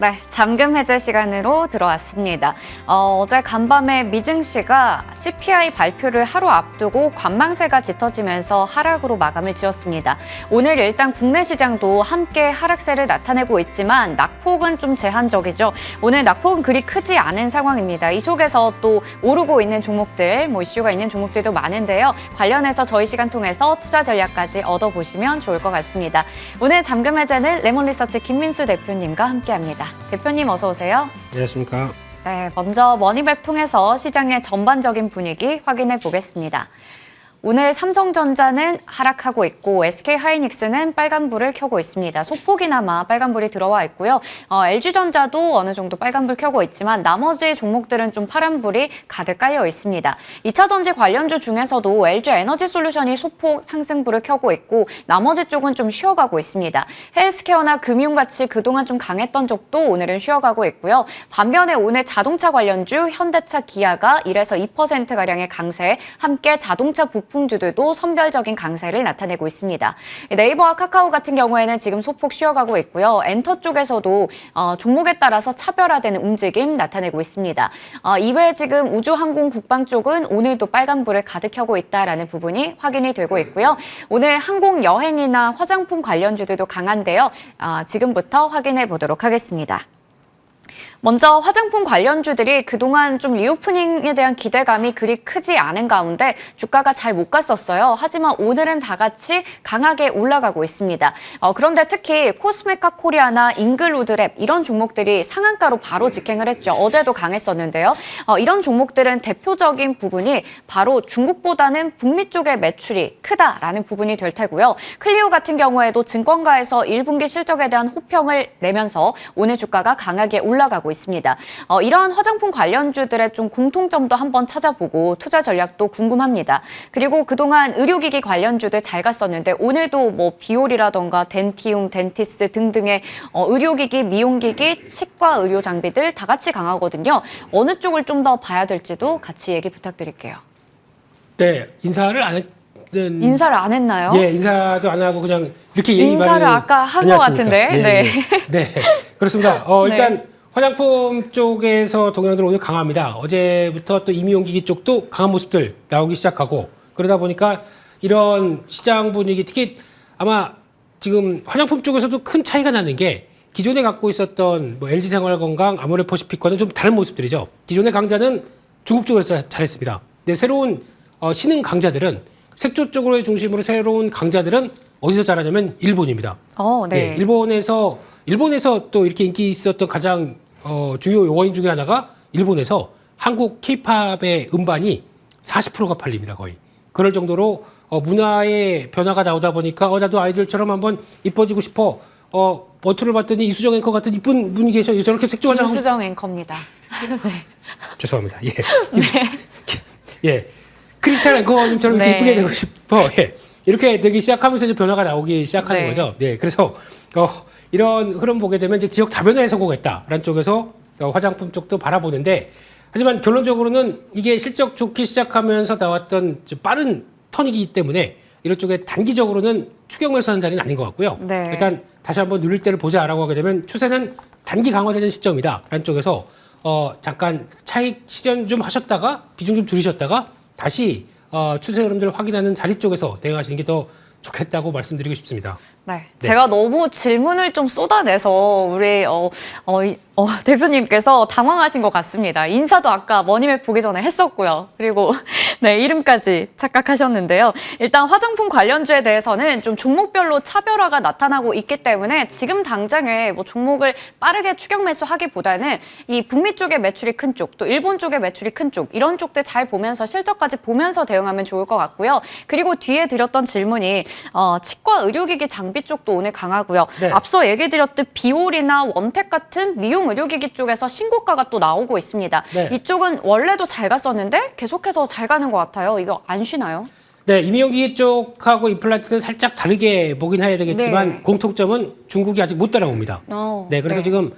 네, 잠금 해제 시간으로 들어왔습니다. 어제 간밤에 미증시가 CPI 발표를 하루 앞두고 관망세가 짙어지면서 하락으로 마감을 지었습니다. 오늘 일단 국내 시장도 함께 하락세를 나타내고 있지만 낙폭은 좀 제한적이죠. 오늘 낙폭은 그리 크지 않은 상황입니다. 이 속에서 또 오르고 있는 종목들, 이슈가 있는 종목들도 많은데요. 관련해서 저희 시간 통해서 투자 전략까지 얻어보시면 좋을 것 같습니다. 오늘 잠금 해제는 레몬리서치 김민수 대표님과 함께합니다. 대표님 어서 오세요. 안녕하십니까. 네, 먼저 머니맵 통해서 시장의 전반적인 분위기 확인해 보겠습니다. 오늘 삼성전자는 하락하고 있고 SK하이닉스는 빨간불을 켜고 있습니다. 소폭이나마 빨간불이 들어와 있고요. LG전자도 어느 정도 빨간불 켜고 있지만 나머지 종목들은 좀 파란불이 가득 깔려 있습니다. 2차전지 관련주 중에서도 LG에너지솔루션이 소폭 상승불을 켜고 있고 나머지 쪽은 좀 쉬어가고 있습니다. 헬스케어나 금융같이 그동안 좀 강했던 쪽도 오늘은 쉬어가고 있고요. 반면에 오늘 자동차 관련주 현대차, 기아가 1에서 2%가량의 강세, 함께 자동차 부품주들도 선별적인 강세를 나타내고 있습니다. 네이버와 카카오 같은 경우에는 지금 소폭 쉬어가고 있고요. 엔터 쪽에서도 종목에 따라서 차별화되는 움직임 나타내고 있습니다. 이외에 지금 우주항공 국방 쪽은 오늘도 빨간불을 가득 켜고 있다라는 부분이 확인이 되고 있고요. 오늘 항공 여행이나 화장품 관련주들도 강한데요. 지금부터 확인해 보도록 하겠습니다. 먼저 화장품 관련주들이 그동안 좀 리오프닝에 대한 기대감이 그리 크지 않은 가운데 주가가 잘 못 갔었어요. 하지만 오늘은 다 같이 강하게 올라가고 있습니다. 그런데 특히 코스메카 코리아나 잉글우드랩 이런 종목들이 상한가로 바로 직행을 했죠. 어제도 강했었는데요. 이런 종목들은 대표적인 부분이 바로 중국보다는 북미 쪽의 매출이 크다라는 부분이 될 테고요. 클리오 같은 경우에도 증권가에서 1분기 실적에 대한 호평을 내면서 오늘 주가가 강하게 올라가고 있습니다. 이러한 화장품 관련주들의 좀 공통점도 한번 찾아보고 투자 전략도 궁금합니다. 그리고 그동안 의료기기 관련주들 잘 갔었는데 오늘도 비올이라던가 덴티움, 덴티스 등등의 의료기기, 미용기기, 치과 의료 장비들 다 같이 강하거든요. 어느 쪽을 좀 더 봐야 될지도 같이 얘기 부탁드릴게요. 네, 인사를 안 했던. 인사를 안 했나요? 예, 인사도 안 하고 그냥 이렇게 예의 바른. 인사를 아까 한 것 같은데. 네, 네, 그렇습니다. 일단 화장품 쪽에서 동향들 오늘 강합니다. 어제부터 또 임용기기 쪽도 강한 모습들 나오기 시작하고 그러다 보니까 이런 시장 분위기 특히 아마 지금 화장품 쪽에서도 큰 차이가 나는 게 기존에 갖고 있었던 LG생활건강, 아모레퍼시픽과는 좀 다른 모습들이죠. 기존의 강자는 중국 쪽에서 잘했습니다. 근데 새로운 신흥 강자들은 색조 쪽으로의 중심으로 새로운 강자들은 어디서 잘하냐면 일본입니다. 네. 일본에서 또 이렇게 인기 있었던 가장 중요 요인 중에 하나가 일본에서 한국 케이팝의 음반이 40%가 팔립니다. 거의. 그럴 정도로 문화의 변화가 나오다 보니까 나도 아이들처럼 한번 이뻐지고 싶어. 버투를 봤더니 이수정 앵커 같은 이쁜 분이 계셔. 저렇게 색조 화장하고. 이수정 앵커입니다. 네. 죄송합니다. 예. 예. 크리스탈 앵커님처럼 이렇게 이쁘게 되고 싶어. 예. 이렇게 되기 시작하면서 이제 변화가 나오기 시작하는 거죠. 네. 그래서 이런 흐름 보게 되면 이제 지역 다변화에 성공했다라는 쪽에서 화장품 쪽도 바라보는데 하지만 결론적으로는 이게 실적 좋기 시작하면서 나왔던 빠른 턴이기 때문에 이런 쪽에 단기적으로는 추격 매수하는 자리는 아닌 것 같고요. 네. 일단 다시 한번 누릴 때를 보자라고 하게 되면 추세는 단기 강화되는 시점이다라는 쪽에서 잠깐 차익 실현 좀 하셨다가 비중 좀 줄이셨다가 다시 추세 흐름들을 확인하는 자리 쪽에서 대응하시는 게 더 좋겠다고 말씀드리고 싶습니다. 네. 제가 너무 질문을 좀 쏟아내서 우리 대표님께서 당황하신 것 같습니다. 인사도 아까 머니맵 보기 전에 했었고요. 그리고 네, 이름까지 착각하셨는데요. 일단 화장품 관련주에 대해서는 좀 종목별로 차별화가 나타나고 있기 때문에 지금 당장에 종목을 빠르게 추격 매수하기보다는 이 북미 쪽의 매출이 큰 쪽, 또 일본 쪽의 매출이 큰 쪽, 이런 쪽들 잘 보면서 실적까지 보면서 대응하면 좋을 것 같고요. 그리고 뒤에 드렸던 질문이 치과 의료기기 장비 쪽도 오늘 강하고요. 네. 앞서 얘기 드렸듯 비올이나 원택 같은 미용 의료기기 쪽에서 신고가가 또 나오고 있습니다. 네. 이쪽은 원래도 잘 갔었는데 계속해서 잘 가는 것 같아요. 이거 안 쉬나요? 네, 임용기기 쪽하고 임플란트는 살짝 다르게 보긴 해야 되겠지만 네. 공통점은 중국이 아직 못 따라옵니다. 네, 그래서 지금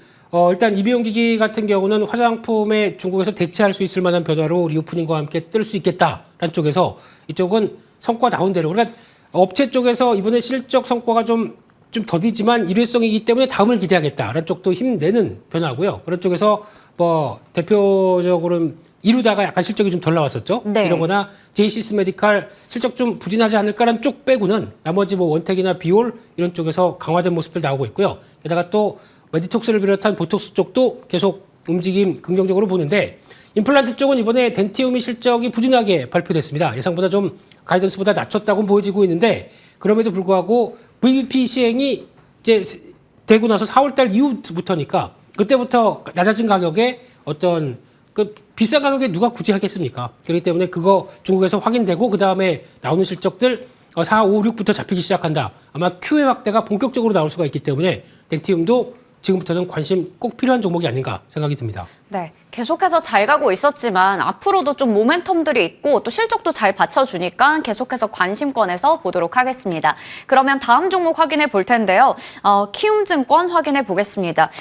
일단 임용기기 같은 경우는 화장품에 중국에서 대체할 수 있을 만한 변화로 리오프닝과 함께 뜰 수 있겠다라는 쪽에서 이쪽은 성과 나온 대로 그러니까 업체 쪽에서 이번에 실적 성과가 좀 좀 더디지만 일회성이기 때문에 다음을 기대하겠다라는 쪽도 힘내는 변화고요. 그런 쪽에서 뭐 대표적으로는 이루다가 약간 실적이 좀 덜 나왔었죠. 네. 이런 거나 제이시스 메디칼 실적 좀 부진하지 않을까라는 쪽 빼고는 나머지 뭐 원택이나 비올 이런 쪽에서 강화된 모습들 나오고 있고요. 게다가 또 메디톡스를 비롯한 보톡스 쪽도 계속 움직임 긍정적으로 보는데 임플란트 쪽은 이번에 덴티움이 실적이 부진하게 발표됐습니다. 예상보다 좀 가이던스보다 낮췄다고 보여지고 있는데 그럼에도 불구하고 VBP 시행이 이제 되고 나서 4월달 이후부터니까 그때부터 낮아진 가격에 어떤 그 비싼 가격에 누가 굳이 하겠습니까? 그렇기 때문에 그거 중국에서 확인되고 그 다음에 나오는 실적들 4, 5, 6부터 잡히기 시작한다. 아마 QA 확대가 본격적으로 나올 수가 있기 때문에 덴티움도 지금부터는 관심 꼭 필요한 종목이 아닌가 생각이 듭니다. 네, 계속해서 잘 가고 있었지만 앞으로도 좀 모멘텀들이 있고 또 실적도 잘 받쳐주니까 계속해서 관심권에서 보도록 하겠습니다. 그러면 다음 종목 확인해 볼 텐데요. 키움증권 확인해 보겠습니다.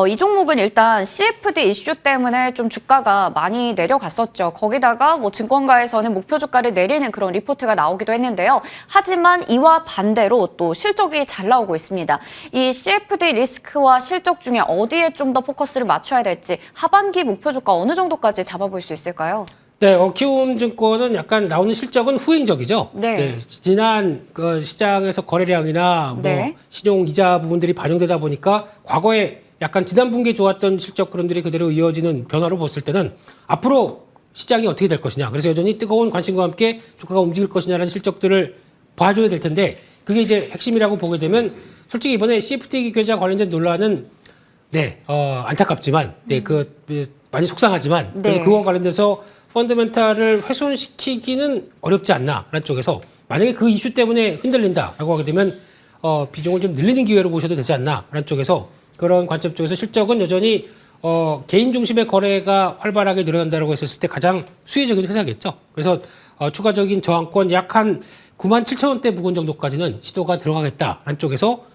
이 종목은 일단 CFD 이슈 때문에 좀 주가가 많이 내려갔었죠. 거기다가 뭐 증권가에서는 목표 주가를 내리는 그런 리포트가 나오기도 했는데요. 하지만 이와 반대로 또 실적이 잘 나오고 있습니다. 이 CFD 리스크와 실적 중에 어디에 좀 더 포커스를 맞춰야 될지 하반기 목표 주가 어느 정도까지 잡아볼 수 있을까요? 네, 키움증권은 약간 나오는 실적은 후행적이죠. 네. 지난 그 시장에서 거래량이나 뭐 네. 신용 이자 부분들이 반영되다 보니까 과거에 약간 지난 분기에 좋았던 실적 흐름들이 그대로 이어지는 변화로 봤을 때는 앞으로 시장이 어떻게 될 것이냐. 그래서 여전히 뜨거운 관심과 함께 주가가 움직일 것이냐라는 실적들을 봐줘야 될 텐데 그게 이제 핵심이라고 보게 되면 솔직히 이번에 CFD 계좌 관련된 논란은 네, 안타깝지만, 네, 많이 속상하지만, 네. 그래서 그와 관련돼서 펀더멘탈을 훼손시키기는 어렵지 않나라는 쪽에서 만약에 그 이슈 때문에 흔들린다라고 하게 되면, 비중을 좀 늘리는 기회로 보셔도 되지 않나라는 쪽에서 그런 관점 쪽에서 실적은 여전히, 개인 중심의 거래가 활발하게 늘어난다고 했었을 때 가장 수혜적인 회사겠죠. 그래서, 추가적인 저항권 약 한 97,000원대 부근 정도까지는 시도가 들어가겠다라는 쪽에서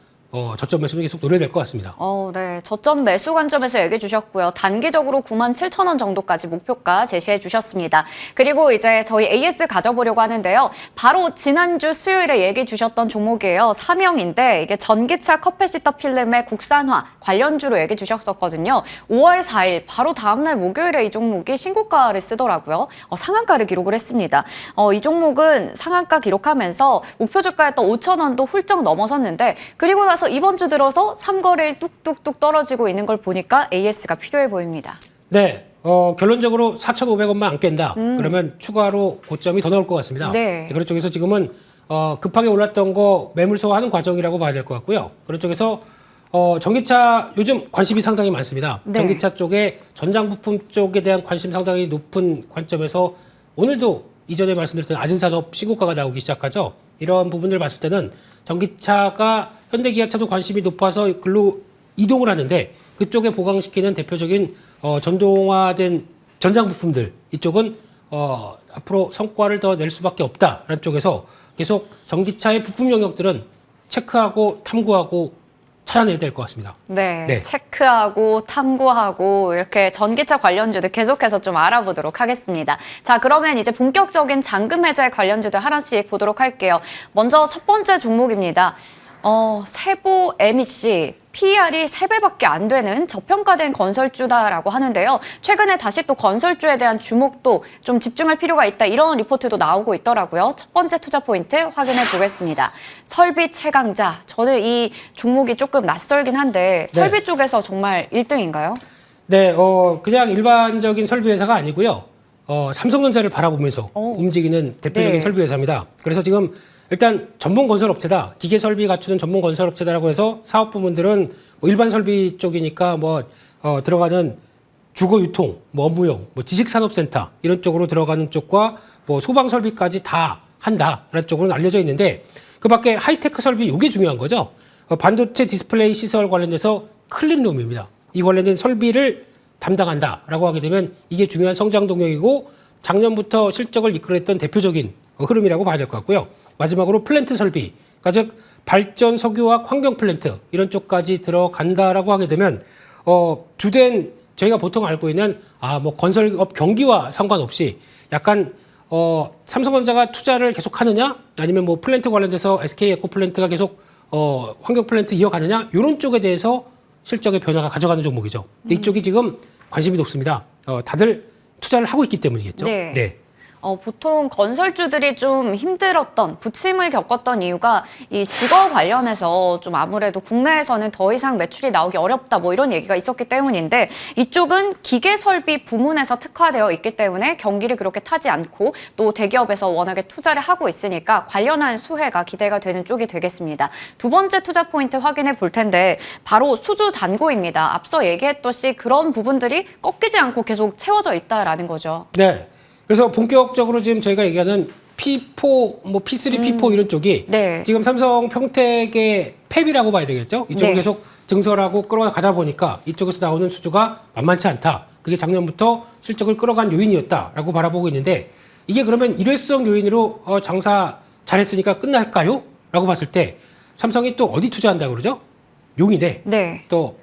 저점 매수는 계속 노려야 될 것 같습니다. 네. 저점 매수 관점에서 얘기해 주셨고요. 단기적으로 97,000원 정도까지 목표가 제시해 주셨습니다. 그리고 이제 저희 AS 가져보려고 하는데요. 바로 지난주 수요일에 얘기해 주셨던 종목이에요. 사명인데 이게 전기차 커패시터 필름의 국산화 관련주로 얘기해 주셨었거든요. 5월 4일 바로 다음날 목요일에 이 종목이 신고가를 쓰더라고요. 상한가를 기록을 했습니다. 이 종목은 상한가 기록하면서 목표 주가였던 5,000원도 훌쩍 넘어섰는데 그리고 나서 이번 주 들어서 3거래일 뚝뚝뚝 떨어지고 있는 걸 보니까 AS가 필요해 보입니다. 네, 결론적으로 4,500원만 안 깬다. 그러면 추가로 고점이 더 나올 것 같습니다. 네. 그런 쪽에서 지금은 급하게 올랐던 거 매물 소화하는 과정이라고 봐야 될 것 같고요. 그런 쪽에서 전기차 요즘 관심이 상당히 많습니다. 네. 전기차 쪽에 전장 부품 쪽에 대한 관심 상당히 높은 관점에서 오늘도 이전에 말씀드렸던 아진산업 신고가가 나오기 시작하죠. 이런 부분을 봤을 때는 전기차가 현대기아차도 관심이 높아서 글로 이동을 하는데 그쪽에 보강시키는 대표적인 전동화된 전장 부품들 이쪽은 앞으로 성과를 더 낼 수밖에 없다라는 쪽에서 계속 전기차의 부품 영역들은 체크하고 탐구하고 찾아내야 될 것 같습니다. 네, 네. 체크하고 탐구하고 이렇게 전기차 관련주들 계속해서 좀 알아보도록 하겠습니다. 자, 그러면 이제 본격적인 잔금 해제 관련주들 하나씩 보도록 할게요. 먼저 첫 번째 종목입니다. 세보 MEC. PER이 3배밖에 안 되는 저평가된 건설주다라고 하는데요. 최근에 다시 또 건설주에 대한 주목도 좀 집중할 필요가 있다. 이런 리포트도 나오고 있더라고요. 첫 번째 투자 포인트 확인해 보겠습니다. 설비 최강자. 저는 이 종목이 조금 낯설긴 한데 네. 설비 쪽에서 정말 1등인가요? 네, 그냥 일반적인 설비 회사가 아니고요. 삼성전자를 바라보면서 움직이는 대표적인 네. 설비 회사입니다. 그래서 지금 일단 전문 건설 업체다. 기계 설비 갖추는 전문 건설 업체다라고 해서 사업 부문들은 뭐 일반 설비 쪽이니까 들어가는 주거 유통, 업무용, 지식산업센터 이런 쪽으로 들어가는 쪽과 소방 설비까지 다 한다라는 쪽으로는 알려져 있는데 그밖에 하이테크 설비 이게 중요한 거죠. 반도체 디스플레이 시설 관련돼서 클린룸입니다. 이 관련된 설비를 담당한다라고 하게 되면 이게 중요한 성장 동력이고 작년부터 실적을 이끌어냈던 대표적인 흐름이라고 봐야 될 것 같고요. 마지막으로 플랜트 설비, 즉 발전 석유화학 환경 플랜트 이런 쪽까지 들어간다라고 하게 되면 주된 저희가 보통 알고 있는 건설업 경기와 상관없이 약간 삼성전자가 투자를 계속하느냐 아니면 플랜트 관련돼서 SK 에코플랜트가 계속 환경 플랜트 이어가느냐 이런 쪽에 대해서 실적의 변화가 가져가는 종목이죠. 근데 이쪽이 지금 관심이 높습니다. 다들 투자를 하고 있기 때문이겠죠. 네. 보통 건설주들이 좀 힘들었던, 부침을 겪었던 이유가 이 주거 관련해서 좀 아무래도 국내에서는 더 이상 매출이 나오기 어렵다 뭐 이런 얘기가 있었기 때문인데 이쪽은 기계 설비 부문에서 특화되어 있기 때문에 경기를 그렇게 타지 않고 또 대기업에서 워낙에 투자를 하고 있으니까 관련한 수혜가 기대가 되는 쪽이 되겠습니다. 두 번째 투자 포인트 확인해 볼 텐데 바로 수주 잔고입니다. 앞서 얘기했듯이 그런 부분들이 꺾이지 않고 계속 채워져 있다라는 거죠. 네. 그래서 본격적으로 지금 저희가 얘기하는 P4, 뭐 P3, P4 이런 쪽이 네. 지금 삼성 평택의 팹이라고 봐야 되겠죠. 이쪽을 네. 계속 증설하고 끌어가다 보니까 이쪽에서 나오는 수주가 만만치 않다. 그게 작년부터 실적을 끌어간 요인이었다라고 바라보고 있는데 이게 그러면 일회성 요인으로 장사 잘했으니까 끝날까요? 라고 봤을 때 삼성이 또 어디 투자한다고 그러죠? 용인에 네. 또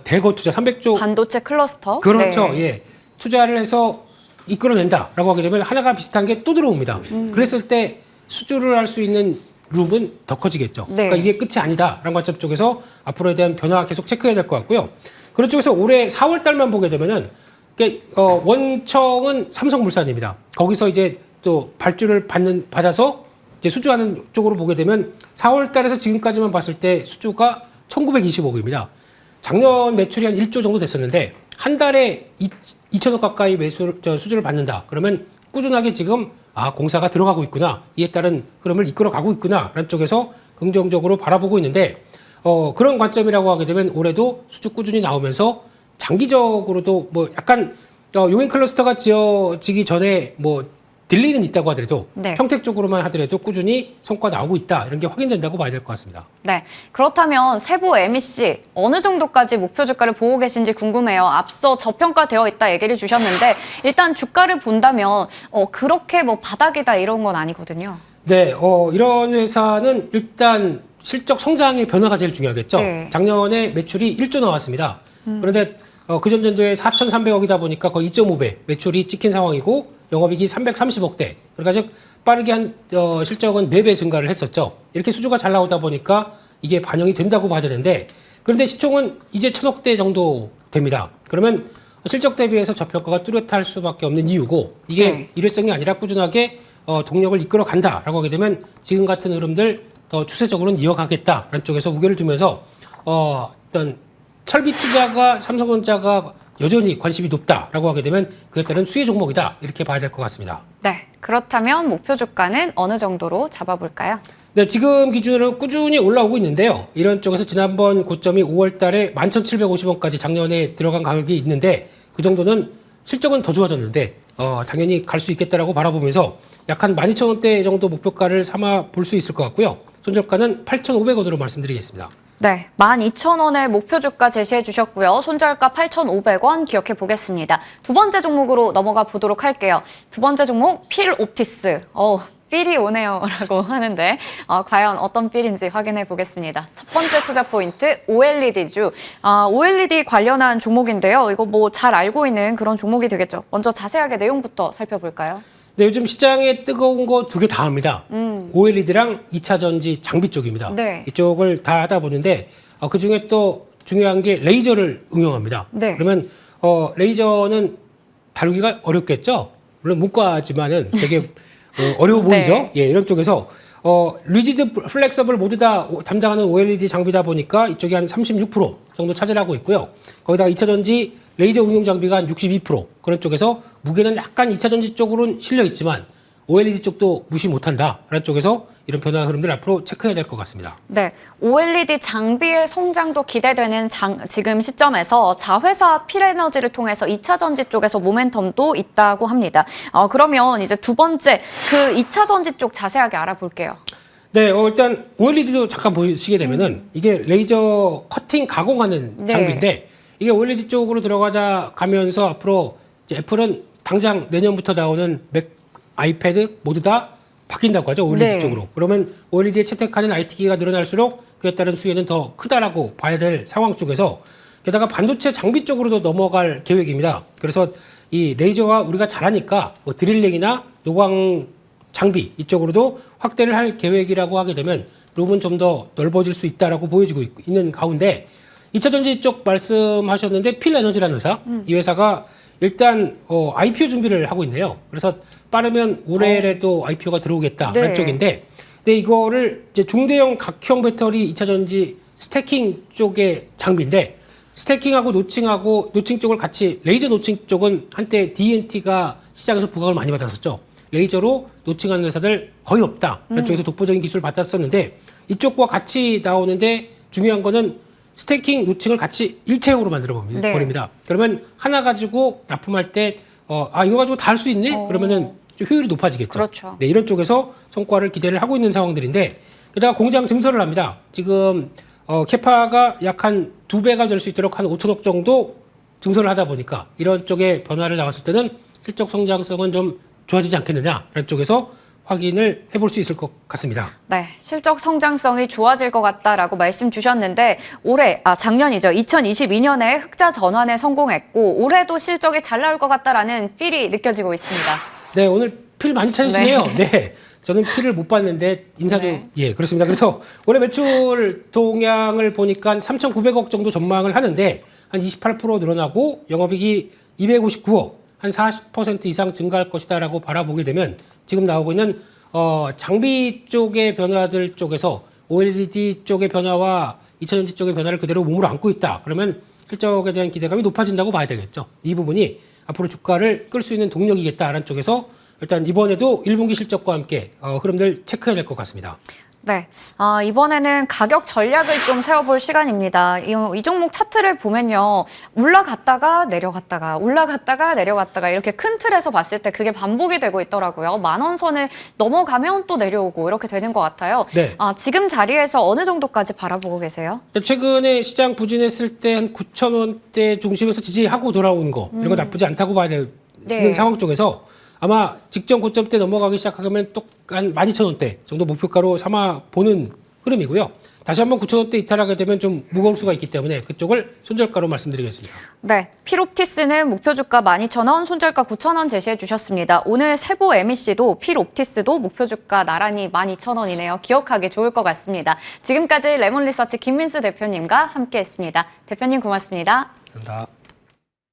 대거 투자 300조 반도체 클러스터. 그렇죠. 네. 예. 투자를 해서 이끌어낸다라고 하게 되면 하나가 비슷한 게 또 들어옵니다. 그랬을 때 수주를 할 수 있는 룸은 더 커지겠죠. 네. 그러니까 이게 끝이 아니다라는 관점 쪽에서 앞으로에 대한 변화 계속 체크해야 될 것 같고요. 그런 쪽에서 올해 4월 달만 보게 되면은 원청은 삼성물산입니다. 거기서 이제 또 발주를 받아서 이제 수주하는 쪽으로 보게 되면 4월 달에서 지금까지만 봤을 때 수주가 1920억입니다. 작년 매출이 한 1조 정도 됐었는데 한 달에 2천억 가까이 수주를 받는다. 그러면 꾸준하게 지금 공사가 들어가고 있구나. 이에 따른 흐름을 이끌어가고 있구나라는 쪽에서 긍정적으로 바라보고 있는데 그런 관점이라고 하게 되면 올해도 수주 꾸준히 나오면서 장기적으로도 뭐 약간 용인 클러스터가 지어지기 전에 뭐 딜레이는 있다고 하더라도 네. 평택 쪽으로만 하더라도 꾸준히 성과 나오고 있다. 이런 게 확인된다고 봐야 될 것 같습니다. 네. 그렇다면 세부 MEC 어느 정도까지 목표 주가를 보고 계신지 궁금해요. 앞서 저평가되어 있다 얘기를 주셨는데 일단 주가를 본다면 그렇게 뭐 바닥이다 이런 건 아니거든요. 네, 이런 회사는 일단 실적 성장의 변화가 제일 중요하겠죠. 네. 작년에 매출이 1조 나왔습니다. 그런데 그전 년도에 4,300억이다 보니까 거의 2.5배 매출이 찍힌 상황이고 영업이익이 330억대. 그러니까 즉 빠르게 실적은 4배 증가를 했었죠. 이렇게 수주가 잘 나오다 보니까 이게 반영이 된다고 봐야 되는데 그런데 시총은 이제 1,000억대 정도 됩니다. 그러면 실적 대비해서 저평가가 뚜렷할 수밖에 없는 이유고 이게 네. 일회성이 아니라 꾸준하게 동력을 이끌어 간다라고 하게 되면 지금 같은 흐름들 더 추세적으로는 이어가겠다라는 쪽에서 우려를 두면서 어떤 설비 투자가 삼성전자가 여전히 관심이 높다라고 하게 되면 그에 따른 수혜 종목이다 이렇게 봐야 될 것 같습니다. 네. 그렇다면 목표 주가는 어느 정도로 잡아볼까요? 네, 지금 기준으로 꾸준히 올라오고 있는데요. 이런 쪽에서 지난번 고점이 5월 달에 11,750원까지 작년에 들어간 가격이 있는데 그 정도는 실적은 더 좋아졌는데 당연히 갈 수 있겠다라고 바라보면서 약 한 12,000원대 정도 목표가를 삼아 볼 수 있을 것 같고요. 손절가는 8,500원으로 말씀드리겠습니다. 네, 12,000원의 목표 주가 제시해 주셨고요. 손절가 8,500원 기억해 보겠습니다. 두 번째 종목으로 넘어가 보도록 할게요. 두 번째 종목 필옵티스. 필이 오네요 라고 하는데 과연 어떤 필인지 확인해 보겠습니다. 첫 번째 투자 포인트 OLED주. OLED 관련한 종목인데요. 이거 뭐 잘 알고 있는 그런 종목이 되겠죠. 먼저 자세하게 내용부터 살펴볼까요? 네, 요즘 시장에 뜨거운 거 두 개 다 합니다. OLED랑 2차 전지 장비 쪽입니다. 네. 이쪽을 다 하다 보는데 그중에 또 중요한 게 레이저를 응용합니다. 네. 그러면 레이저는 다루기가 어렵겠죠. 물론 문과지만은 되게 어려워 보이죠. 네. 예, 이런 쪽에서 리지드, 플렉서블 모두 다 담당하는 OLED 장비다 보니까 이쪽이 한 36% 정도 차지하고 있고요. 거기다가 2차 전지 레이저 응용 장비가 한 62% 그런 쪽에서 무게는 약간 2차 전지 쪽으로는 실려 있지만 OLED 쪽도 무시 못한다라는 쪽에서 이런 변화 흐름들 앞으로 체크해야 될 것 같습니다. 네, OLED 장비의 성장도 기대되는 지금 시점에서 자회사 필에너지를 통해서 2차 전지 쪽에서 모멘텀도 있다고 합니다. 그러면 이제 두 번째 그 2차 전지 쪽 자세하게 알아볼게요. 네, 일단 OLED도 잠깐 보시게 되면은 이게 레이저 커팅 가공하는 네. 장비인데 이게 OLED 쪽으로 들어가다 가면서 앞으로 이제 애플은 당장 내년부터 나오는 맥, 아이패드 모두 다 바뀐다고 하죠. OLED 네. 쪽으로. 그러면 OLED에 채택하는 IT기가 늘어날수록 그에 따른 수혜는 더 크다라고 봐야 될 상황 쪽에서 게다가 반도체 장비 쪽으로도 넘어갈 계획입니다. 그래서 이 레이저가 우리가 잘하니까 뭐 드릴링이나 노광 장비 이쪽으로도 확대를 할 계획이라고 하게 되면 룸은 좀 더 넓어질 수 있다라고 보여지고 있는 가운데 2차 전지 쪽 말씀하셨는데 필에너지라는 회사, 이 회사가 일단 IPO 준비를 하고 있네요. 그래서 빠르면 올해에도 IPO가 들어오겠다라는 네. 쪽인데, 근데 이거를 이제 중대형 각형 배터리 2차 전지 스태킹 쪽의 장비인데, 스태킹하고 노칭 쪽을 같이, 레이저 노칭 쪽은 한때 DNT가 시장에서 부각을 많이 받았었죠. 레이저로 노칭하는 회사들 거의 없다. 그쪽에서 독보적인 기술을 받았었는데, 이쪽과 같이 나오는데 중요한 거는 스태킹 노칭을 같이 일체형으로 만들어 버립니다. 그러면 하나 가지고 납품할 때, 이거 가지고 다 할 수 있네? 그러면은 좀 효율이 높아지겠죠. 그렇죠. 네, 이런 쪽에서 성과를 기대를 하고 있는 상황들인데, 게다가 공장 증설을 합니다. 지금 캐파가 약 한 2배가 될 수 있도록 한 5천억 정도 증설을 하다 보니까 이런 쪽에 변화를 나왔을 때는 실적 성장성은 좀 좋아지지 않겠느냐라는 쪽에서 확인을 해볼 수 있을 것 같습니다. 네, 실적 성장성이 좋아질 것 같다라고 말씀 주셨는데 작년이죠. 2022년에 흑자 전환에 성공했고 올해도 실적이 잘 나올 것 같다라는 필이 느껴지고 있습니다. 네, 오늘 필 많이 찾으시네요. 네. 저는 필을 못 봤는데 인사도 예, 그렇습니다. 그래서 올해 매출 동향을 보니까 3,900억 정도 전망을 하는데 한 28% 늘어나고 영업이익이 259억, 한 40% 이상 증가할 것이다라고 바라보게 되면 지금 나오고 있는 장비 쪽의 변화들 쪽에서 OLED 쪽의 변화와 2차전지 쪽의 변화를 그대로 몸으로 안고 있다. 그러면 실적에 대한 기대감이 높아진다고 봐야 되겠죠. 이 부분이 앞으로 주가를 끌 수 있는 동력이겠다라는 쪽에서 일단 이번에도 1분기 실적과 함께 흐름들 체크해야 될 것 같습니다. 네, 이번에는 가격 전략을 좀 세워볼 시간입니다. 이 종목 차트를 보면요. 올라갔다가 내려갔다가 이렇게 큰 틀에서 봤을 때 그게 반복이 되고 있더라고요. 10,000원 선을 넘어가면 또 내려오고 이렇게 되는 것 같아요. 네. 지금 자리에서 어느 정도까지 바라보고 계세요? 최근에 시장 부진했을 때 한 9,000원대 중심에서 지지하고 돌아오는 거 이런 거 나쁘지 않다고 봐야 되는 상황 쪽에서 아마 직전 고점 때 넘어가기 시작하면 또 한 12,000원대 정도 목표가로 삼아 보는 흐름이고요. 다시 한번 9,000원대 이탈하게 되면 좀 무거울 수가 있기 때문에 그쪽을 손절가로 말씀드리겠습니다. 네, 필옵티스는 목표 주가 12,000원, 손절가 9,000원 제시해 주셨습니다. 오늘 세보 MEC도 필옵티스도 목표 주가 나란히 12,000원이네요. 기억하기 좋을 것 같습니다. 지금까지 레몬리서치 김민수 대표님과 함께했습니다. 대표님 고맙습니다. 감사합니다.